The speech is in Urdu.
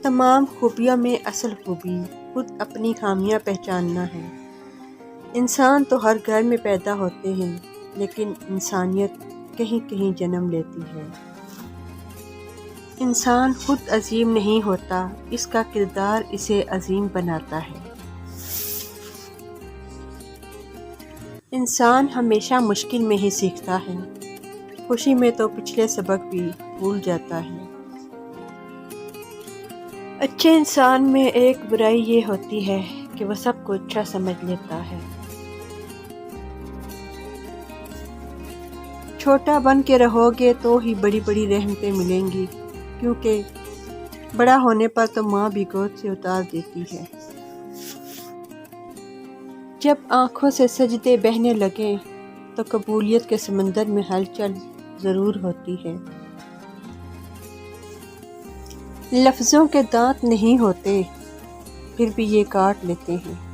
تمام خوبیوں میں اصل خوبی خود اپنی خامیاں پہچاننا ہے۔ انسان تو ہر گھر میں پیدا ہوتے ہیں، لیکن انسانیت کہیں کہیں جنم لیتی ہے۔ انسان خود عظیم نہیں ہوتا، اس کا کردار اسے عظیم بناتا ہے۔ انسان ہمیشہ مشکل میں ہی سیکھتا ہے، خوشی میں تو پچھلے سبق بھی بھول جاتا ہے۔ اچھے انسان میں ایک برائی یہ ہوتی ہے کہ وہ سب کو اچھا سمجھ لیتا ہے۔ چھوٹا بن کے رہو گے تو ہی بڑی بڑی رحمتیں ملیں گی، کیونکہ بڑا ہونے پر تو ماں بھی گود سے اتار دیتی ہے۔ جب آنکھوں سے سجدے بہنے لگیں تو قبولیت کے سمندر میں ہلچل ضرور ہوتی ہے۔ لفظوں کے دانت نہیں ہوتے، پھر بھی یہ کاٹ لیتے ہیں۔